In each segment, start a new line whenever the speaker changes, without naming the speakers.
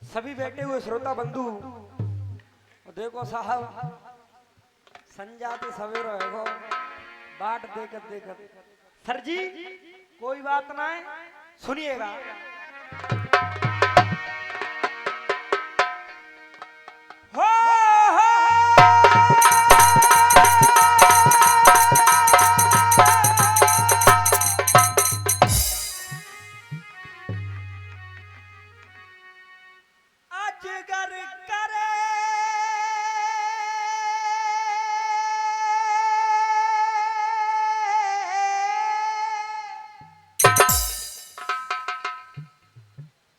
सभी बैठे हुए श्रोता बंधु देखो साहब संजाते सवेरो है बाट देखत देखत सर जी कोई बात ना है सुनिएगा। हो अजगर करे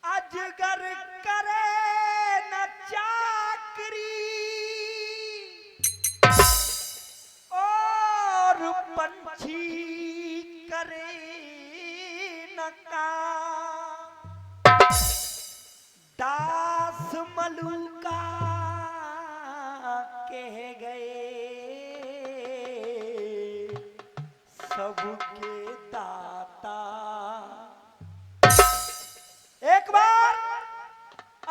अजगर करे न चाकरी और पंछी करे न काम दास मलूका कह गए सबके दाता। एक बार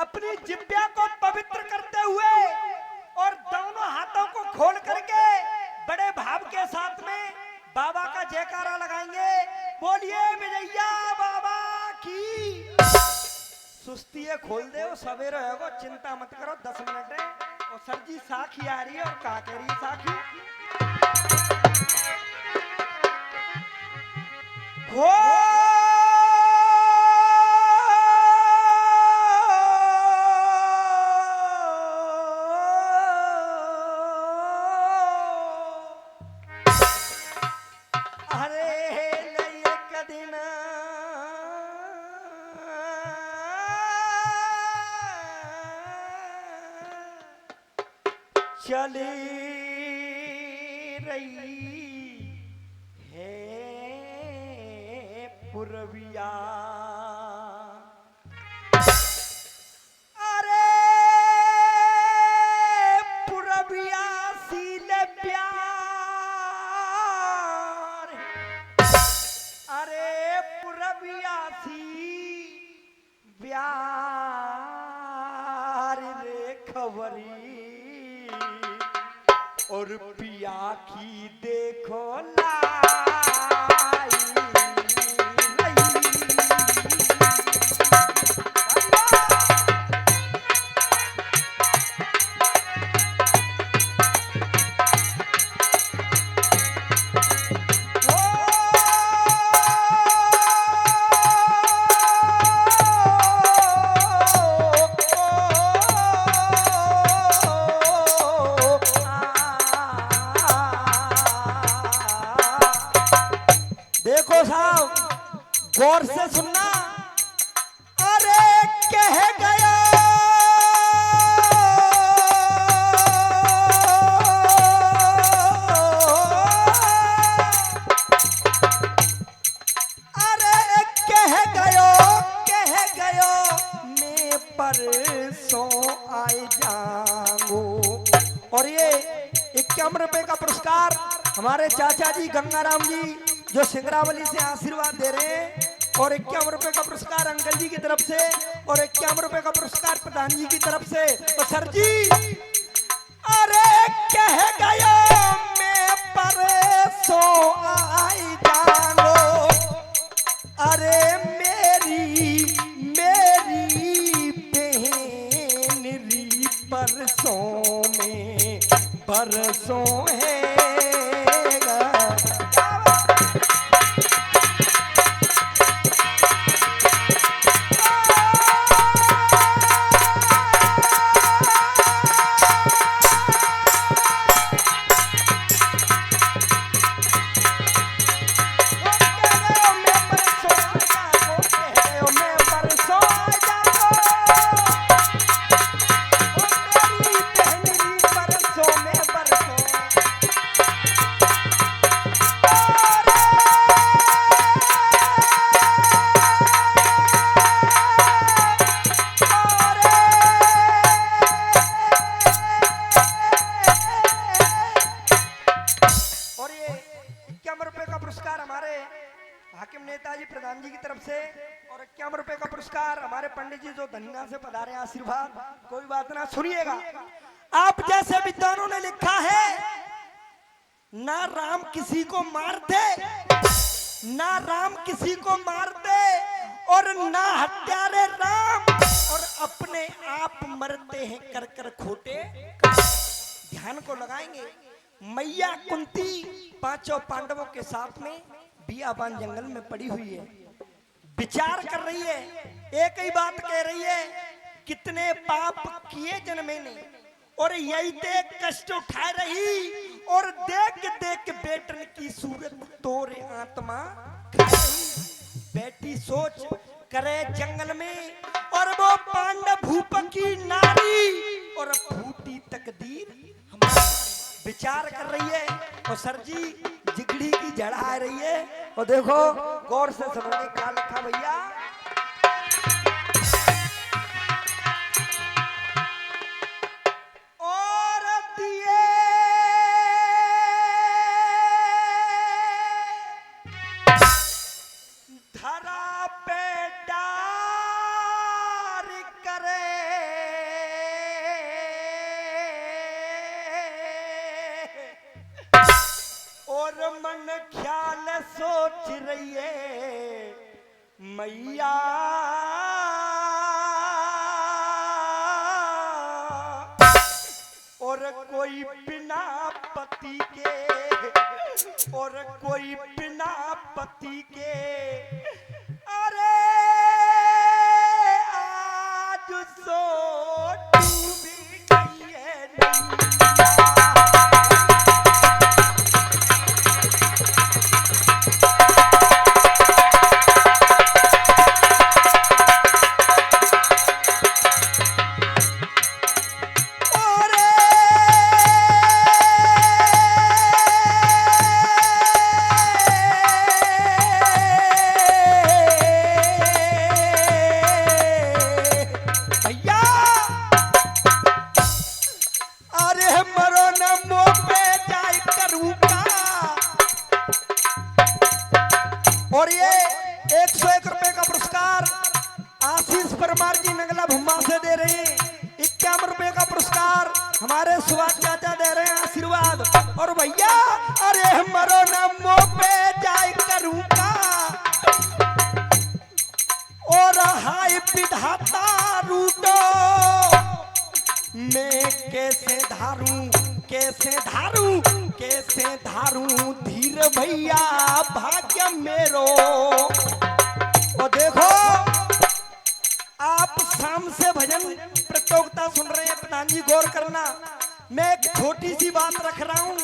अपनी जिब्या को पवित्र करते हुए और दोनों हाथों को खोल करके बड़े भाव के साथ में बाबा का जयकारा लगाएंगे। बोलिए विजया बाबा की। सुस्ती है खोल दे वो सवेरे होगा चिंता मत करो 10 मिनट है। और सर जी साखी आ रही है और का कह रही है साखी हो चली रही है पुरविया अरे पुरविया सील प्यार अरे पुरविया सी प्यार रे खबरी और पिया की देखो लाई गौर से सुनना। अरे कह गया अरे कह गयो मैं परसों आए जाऊंगो। और ये 51 रुपए का पुरस्कार हमारे चाचा जी गंगाराम जी जो सिंगरावली से आशीर्वाद दे रहे हैं। और 51 रुपए का पुरस्कार अंकल जी की तरफ से और 51 रुपए का पुरस्कार प्रधान जी की तरफ से। तो सर जी अरे कह गया मैं परसों आई जाऊंगो। अरे मेरी बहन री परसों में परसों है और 51 रुपए का पुरस्कार हमारे पंडित जी जो धनिया से पधारे हैं, आशीर्वाद। कोई बात ना, सुनिएगा। आप जैसे विद्वानों ने लिखा है, ना राम किसी को मारते, ना राम किसी को मारते, और ना हत्यारे राम, और अपने आप मरते हैं कर कर खोटे। ध्यान को लगाएंगे। मैया कुंती पांचों पांडवों के साथ में बियाबान जंगल में पड़ी हुई है, विचार कर रही है, एक ही बात कह रही है, कितने पाप किए जन्मे ने, और यही देख कष्ट उठा रही, और देख देख बेटन की सूरत तोरे आत्मा खा रही। बेटी सोच करे जंगल में, और वो पांडव भूप की नारी, और फूटी तकदीर हमारी। विचार कर रही है, और सर जी जिगड़ी की जड़ आ रही है। और देखो गौर से सुनोगे क्या लिखा भैया। और दिए धरा पे डार करे, और मन ख्याल सोच रही है मैया, और कोई बिना पति के, और कोई बिना पति के, अरे आज सो डूबी गई है नैया। और ये 101 रुपए का पुरस्कार आशीष परमार जी नगला भुम्मा से दे रहे हैं। 51 रुपए का पुरस्कार हमारे सुभाष चाचा दे रहे हैं, आशीर्वाद। और भैया अरे मरो नमो पे जाय करूंगा, और हाय विधाता रूटो मैं कैसे धारूं, कैसे धारूं, कैसे धारूं धीर भैया भाग्य मेरो। और देखो आप शाम से भजन प्रतियोगिता सुन रहे हैं, प्रधान जी गौर करना, मैं एक छोटी सी बात रख रहा हूं,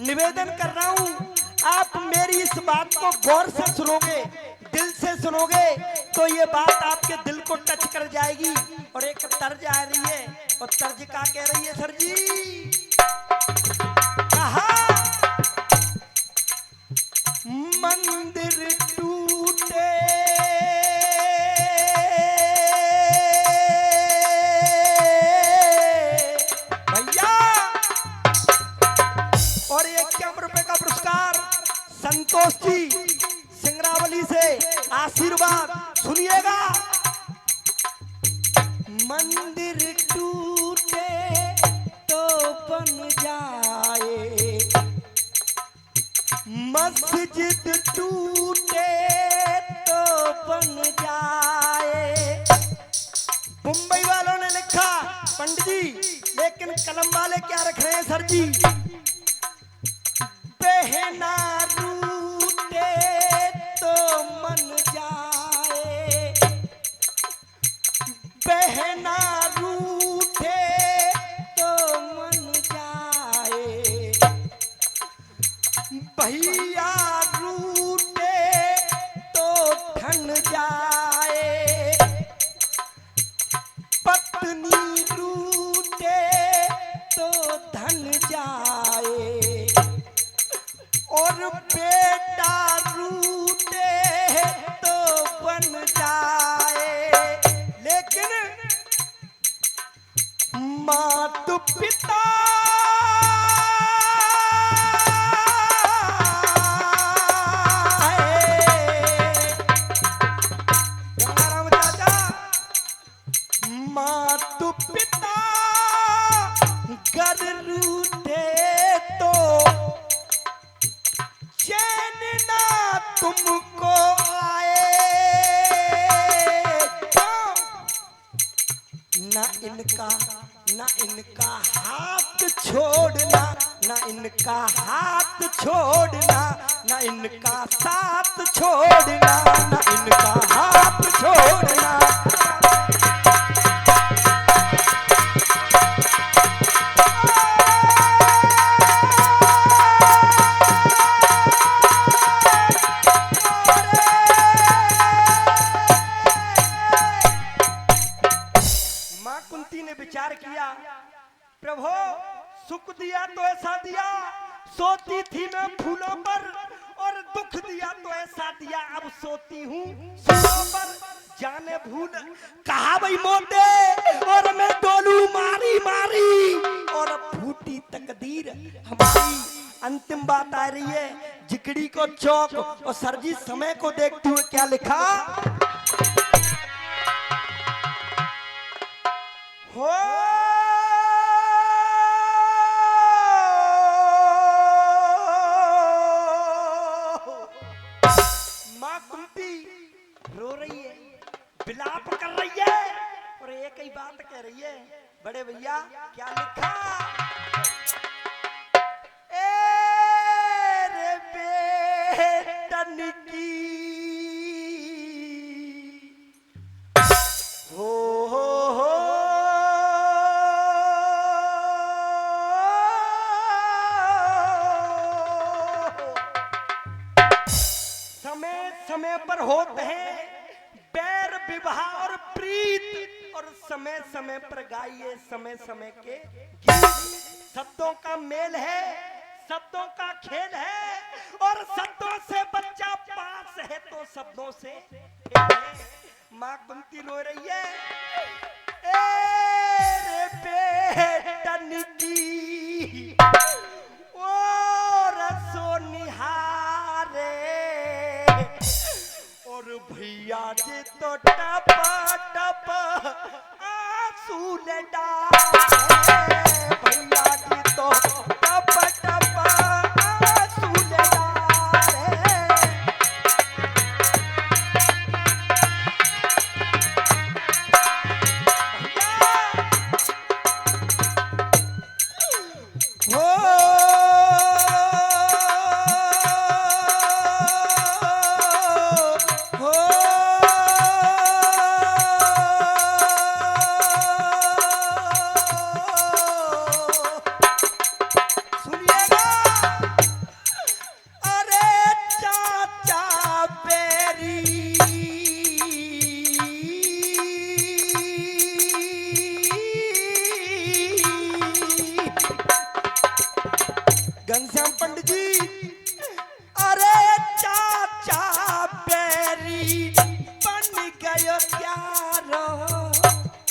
निवेदन कर रहा हूं, आप मेरी इस बात को गौर से सुनोगे, दिल से सुनोगे तो ये बात आपके दिल को टच कर जाएगी। और एक तर्ज आ रही है, और तर्ज का कह रही है सर जी, कहा मंदिर टूटे भैया। और 51 रुपए का पुरस्कार संतोष जी सिंगरावली से आशीर्वाद। सुनिएगा, मंदिर टूटे तो बन जाए, मस्जिद टूटे तो बन जाए। मुंबई वालों ने लिखा पंडित जी, लेकिन कलम वाले क्या रख रहे हैं सर जी, बहना रूठे तो मन जाए, बहना रूठे तो मन जाए, भैया रूठे तो ठन जाए, पत्नी रूठे तो धन जाए। ना इनका हाथ छोड़ना, ना इनका हाथ छोड़ना, ना इनका साथ छोड़ना, ना इनका हाथ छोड़ना। विचार किया, प्रभु सुख दिया तो ऐसा दिया, सोती थी मैं फूलों पर, और दुख दिया तो ऐसा दिया, अब सोती हूँ फूलों पर। जाने भूल कहा भाई मोटे, और मैं डोलू मारी मारी, और फूटी तकदीर हमारी। अंतिम बात आ रही है, जिकड़ी को चौक, और सरजी समय को देखते हुए क्या लिखा, हो मां कुंती रो रही है, विलाप कर रही है, और एक ही बात कह रही है, बड़े भैया क्या लिखा, ए रे बेटन की समय पर होते हैं बैर विवाह और प्रीत, और समय समय पर गाइए समय समय के गीत। शब्दों का मेल है, शब्दों का खेल है, और शब्दों से बच्चा पास है तो शब्दों से खेल है। मां कुंती रो रही है, ए रे बेटन की ओ रसो निहारे, और भैया जी तो टप टप आंसू ले डाले, भैया जी तो टप टप आंसू ले डाले। घनश्याम पंडित जी, अरे चाचा बेरी बन गयो प्यारो,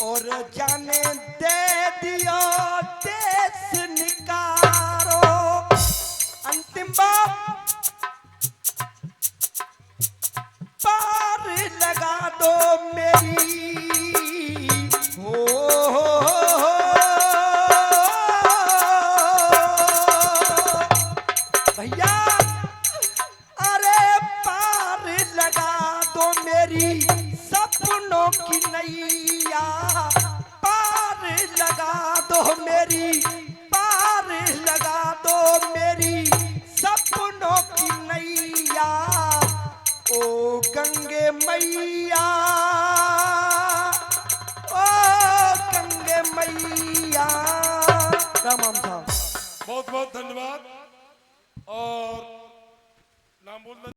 और जाने दे दियो देश निकारो। अंतिम बात, पार लगा दो मेरी, भैया अरे पार लगा दो मेरी सपनों की नैया, पार लगा दो मेरी, पार लगा दो मेरी सपनों की नैया, ओ गंगे मैया, ओ गंगे मैया। राम राम साहब,
बहुत बहुत धन्यवाद। और नाम बोल